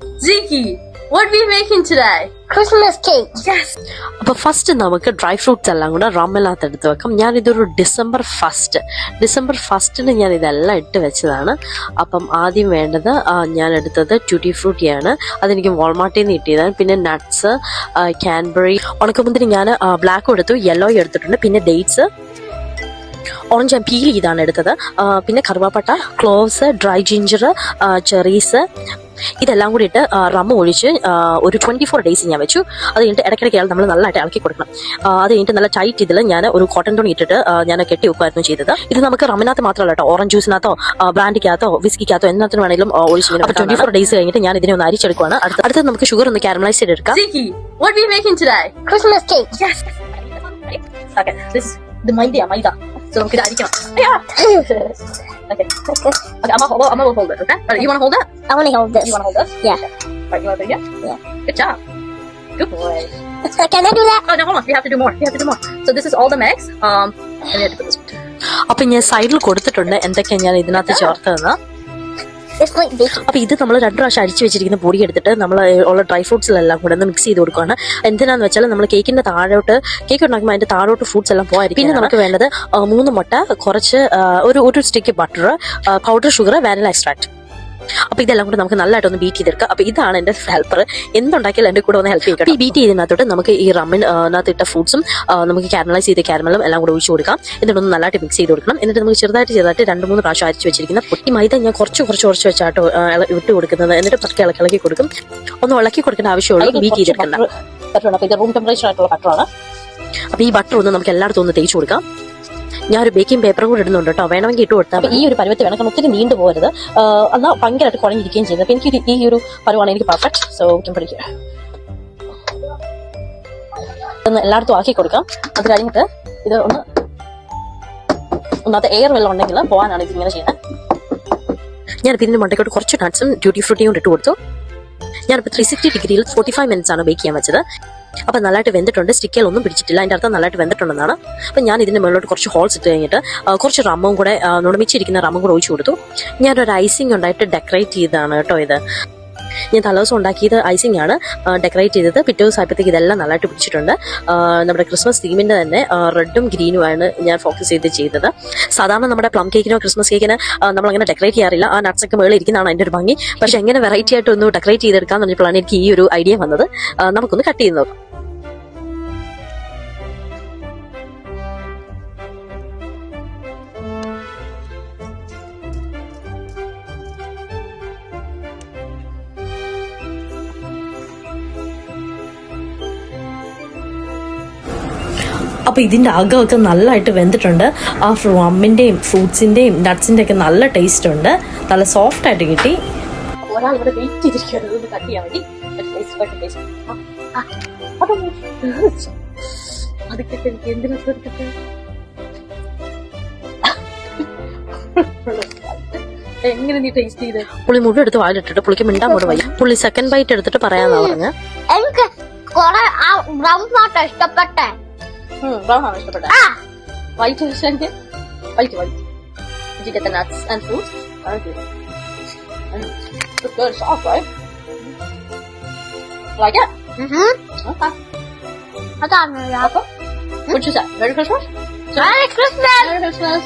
Ziki, what are we making today? Christmas cake. Yes. അപ്പൊ first നമുക്ക് dry fruits എല്ലാം കൂടെ റമ്മിനകത്ത് എടുത്ത് വെക്കാം. ഞാനിതൊരു ഡിസംബർ ഫസ്റ്റിന് ഞാൻ ഇതെല്ലാം ഇട്ട് വെച്ചതാണ്. അപ്പം ആദ്യം വേണ്ടത് ഞാൻ എടുത്തത് ട്യൂട്ടി ഫ്രൂട്ടിയാണ്. അതെനിക്ക് വാൾമാർട്ടിൽ നിന്ന് കിട്ടിയതാണ്. പിന്നെ നട്ട്സ്, കാൻബറി, ഉണക്കമുന്തിരി ഞാൻ ബ്ലാക്കും എടുത്തു, യെല്ലോയും എടുത്തിട്ടുണ്ട്. പിന്നെ ഡേറ്റ്സ്, ഓറഞ്ച് ഞാൻ പീൽ ചെയ്താണ് എടുത്തത്. പിന്നെ കറുവാപ്പട്ട, ക്ലോവ്സ്, ഡ്രൈ ജിഞ്ചർ, ചെറീസ്, ഇതെല്ലാം കൂടി ഇട്ട് റമ്മ ഒഴിച്ച് ഒരു 24 days ഞാൻ വെച്ചു. അത് കഴിഞ്ഞിട്ട് ഇടയ്ക്കിടയ്ക്ക് നമ്മൾ നല്ലതായിട്ട് ഇളക്കി കൊടുക്കണം. അത് കഴിഞ്ഞിട്ട് നല്ല ടൈറ്റ് ഇതിൽ ഞാൻ ഒരു കോട്ടൺ തുണി ഇട്ടിട്ട് ഞാൻ കെട്ടി വെക്കുമായിരുന്നു ചെയ്തത്. ഇത് നമുക്ക് റമ്മിനകത്ത് മാത്രമല്ല കേട്ടോ, ഓറഞ്ച് ജ്യൂസിനകത്തോ ബ്രാൻഡിക്കകത്തോ വിസ്കിക്കകത്തോ എന്നത്തിന് വേണമെങ്കിലും ഒഴിച്ച്. അപ്പോൾ 24 days കഴിഞ്ഞിട്ട് ഞാൻ ഇതിനെ ഒന്ന് അരിച്ചെടുക്കുകയാണ്. അടുത്തത് നമുക്ക് ഷുഗർ ഒന്ന് കാരമലൈസ് ചെയ്തെടുക്കാം. Ziki, what are we making today? Christmas cake. Yes. Okay, this is the maida. So നമുക്ക് ഇത് അരിക്കണം. Okay. Amma will hold it, okay? You want to hold it? I want to hold this. You want to hold this? Yeah. Right, you want to do it? Yeah. Good job. Good boy. Can I do that? Oh, no, hold on. We have to do more. So this is all the mix. And we have to put this one too. അപ്പൊ ഞാൻ സൈഡിൽ കൊടുത്തിട്ടുണ്ട് എന്തൊക്കെയാണ് ഞാൻ ഇതിനകത്ത് ചേർത്തതെന്ന്. It's like baking. അപ്പൊ ഇത് നമ്മൾ 2 പ്രാവശ്യം അരിച്ചു വെച്ചിരിക്കുന്ന പൊടി എടുത്തിട്ട് നമ്മൾ ഉള്ള ഡ്രൈ ഫ്രൂട്ട്സിലെല്ലാം കൂടെ ഒന്ന് മിക്സ് ചെയ്ത് കൊടുക്കുകയാണ്. എന്തിനാന്ന് വെച്ചാൽ നമ്മൾ കേക്കിന്റെ താഴോട്ട് കേക്ക് ഉണ്ടാക്കുമ്പോൾ അതിന്റെ താഴോട്ട് ഫ്രൂട്ട്സ് എല്ലാം പോകായിരിക്കും. പിന്നെ നമുക്ക് വേണ്ടത് 3 മുട്ട, കുറച്ച് ഒരു stick butter, powder sugar, vanilla extract. അപ്പൊ ഇതെല്ലാം കൂടെ നമുക്ക് നല്ലതായിട്ടൊന്ന് ബീറ്റ് ചെയ്തെടുക്കാം. അപ്പൊ ഇതാണ് എന്റെ ഹെൽപ്പർ. എന്തുണ്ടാക്കിയാലും എന്റെ കൂടെ ഒന്ന് ഹെൽപ്പ് ചെയ്യണം. ഈ ബീറ്റ് ചെയ്തതിനകത്തോട്ട് നമുക്ക് ഈ റമ്മിനകത്ത് ഇട്ട ഫ്രൂട്ട്സും നമുക്ക് കാരമലൈസ് ചെയ്ത കാരമലും എല്ലാം കൂടെ ഒഴിച്ചു കൊടുക്കാം. എന്നിട്ടൊന്ന് നല്ലതായിട്ട് മിക്സ് ചെയ്ത് കൊടുക്കണം. എന്നിട്ട് നമുക്ക് ചെറുതായിട്ട് 2-3 പ്രാവശ്യം അരിച്ചു വെച്ചിരിക്കുന്ന പൊട്ടി മൈദ ഞാൻ കുറച്ച് വെച്ചാട്ടോ വിട്ട് കൊടുക്കുന്നത്. എന്നിട്ട് പതുക്കെ ഇളക്കി കൊടുക്കും. ഒന്ന് ഇളക്കി കൊടുക്കേണ്ട ആവശ്യമുള്ളൂ, ബീറ്റ് ചെയ്തെടുക്കണ്ട. അപ്പൊ ഇത് റൂം ടെമ്പറേച്ചർ ആയിട്ടുള്ള ബട്ടറാണ്. അപ്പൊ ഈ ബട്ടർ ഒന്ന് നമുക്ക് എല്ലായിടത്തും ഒന്ന് തേച്ച് കൊടുക്കാം. ഞാനൊരു ബേക്കിംഗ് പേപ്പറും കൂടെ ഇടുന്നുണ്ട് കേട്ടോ, വേണമെങ്കിൽ ഇട്ട് കൊടുത്താൽ. ഈ ഒരു പരുവത്തിൽ വേണം, ഒത്തിരി നീണ്ടു പോകരുത്, എന്നാൽ ഭയങ്കരമായിട്ട് കുഴഞ്ഞിരിക്കുകയും ചെയ്യുന്നത്. അപ്പൊ എനിക്ക് ഈ ഒരു പരുവാണ് എനിക്ക് പെർഫെക്റ്റ്. സോ പഠിക്കുക ഒന്ന് എല്ലായിടത്തും ആക്കി കൊടുക്കാം. അത് കഴിഞ്ഞിട്ട് ഇത് ഒന്നാമത്തെ എയർ വെള്ളം ഉണ്ടെങ്കിൽ പോകാനാണ് ഇതിങ്ങനെ ചെയ്യുന്നത്. ഞാനിപ്പോൾ ഇതിന്റെ മണ്ടയ്ക്കോട്ട് കുറച്ച് നട്ട്സും ട്യൂട്ടി ഫ്രൂട്ടിയും കൊണ്ട് ഇട്ട് കൊടുത്തു. ഞാനിപ്പോൾ 360 ഡിഗ്രിയിൽ 45 minutes ആണ് ബേക്ക് ചെയ്യാൻ വെച്ചത്. അപ്പൊ നല്ലതായിട്ട് വെന്തിട്ടുണ്ട്, സ്റ്റിക്കലൊന്നും പിടിച്ചിട്ടില്ല. അതിന്റെ അർത്ഥം നല്ലതായിട്ട് വെന്തിട്ടുണ്ടെന്നാണ്. അപ്പൊ ഞാൻ ഇതിന്റെ മുകളിലോട്ട് കുറച്ച് ഹോൾസ് ഇട്ട് കഴിഞ്ഞിട്ട് കുറച്ച് റമ്മും കൂടെ നുണമിച്ചിരിക്കുന്ന റമ്മും കൂടെ ഒഴിച്ചു കൊടുത്തു. ഞാനൊരു ഐസിങ് ഉണ്ടായിട്ട് ഡെക്കറേറ്റ് ചെയ്തതാണ് കേട്ടോ ഇത്. ഞാൻ തലേദിവസം ഉണ്ടാക്കിയത് ഐസിങ് ആണ്, ഡെക്കറേറ്റ് ചെയ്തത്. പിറ്റേ ദിവസം ആയപ്പോഴത്തേക്ക് ഇതെല്ലാം നല്ലതായിട്ട് പിടിച്ചിട്ടുണ്ട്. നമ്മുടെ ക്രിസ്മസ് തീമിന്റെ തന്നെ റെഡും ഗ്രീനുമാണ് ഞാൻ ഫോക്കസ് ചെയ്തത്. സാധാരണ നമ്മുടെ പ്ലം കേക്കിനോ ക്രിസ്മസ് കേക്കിന് നമ്മളങ്ങനെ ഡെക്കറേറ്റ് ചെയ്യാറില്ല. ആ നട്ട്സ് ഒക്കെ മേളിൽ ഇരിക്കുന്നതാണ് അതിന്റെ ഒരു ഭംഗി. പക്ഷെ എങ്ങനെ വെറൈറ്റി ആയിട്ട് ഒന്ന് ഡെക്കറേറ്റ് ചെയ്തെടുക്കാന്ന് പറഞ്ഞപ്പോഴാണ് എനിക്ക് ഈ ഒരു ഐഡിയ വന്നത്. നമുക്കൊന്ന് കട്ട് ചെയ്ത് നോക്കാം. അപ്പൊ ഇതിന്റെ അകമൊക്കെ നല്ലതായിട്ട് വെന്തിട്ടുണ്ട്. ആ റമ്മിന്റെയും ഫ്രൂട്ട്സിന്റെയും നട്ട്സിന്റെ ഒക്കെ നല്ല ടേസ്റ്റ് ഉണ്ട്. നല്ല സോഫ്റ്റ് ആയിട്ട് കിട്ടി. ഒരാൾ ഇവിടെ വെയിറ്റ് ചെയ്തിരിക്കുന്നത് കട്ട് ചെയ്യാൻ വേണ്ടി. അതൊക്കെ എനിക്ക് എന്തിനാ എങ്ങനെ നീ ടേസ്റ്റ് ചെയ്ത്? പുള്ളി മുഴുവൻ എടുത്ത് വായിലിട്ടിട്ട് പുള്ളിക്ക് മിണ്ടാൻ കൂടെ വയ്യ. പുള്ളി സെക്കൻഡ് ബൈറ്റ് എടുത്തിട്ട് പറയാന്നാ പറഞ്ഞ. എനിക്ക് ബ്രൗൺ പാട്ട ഇഷ്ടപ്പെട്ടെ. Brown ആണ് ഇഷ്ടപ്പെട്ട. White white. Did you get the nuts and fruits? Okay. It's good. It's soft, right? Like it? Okay. I got it. What'd you say? Merry Christmas? Merry Christmas. Merry Christmas.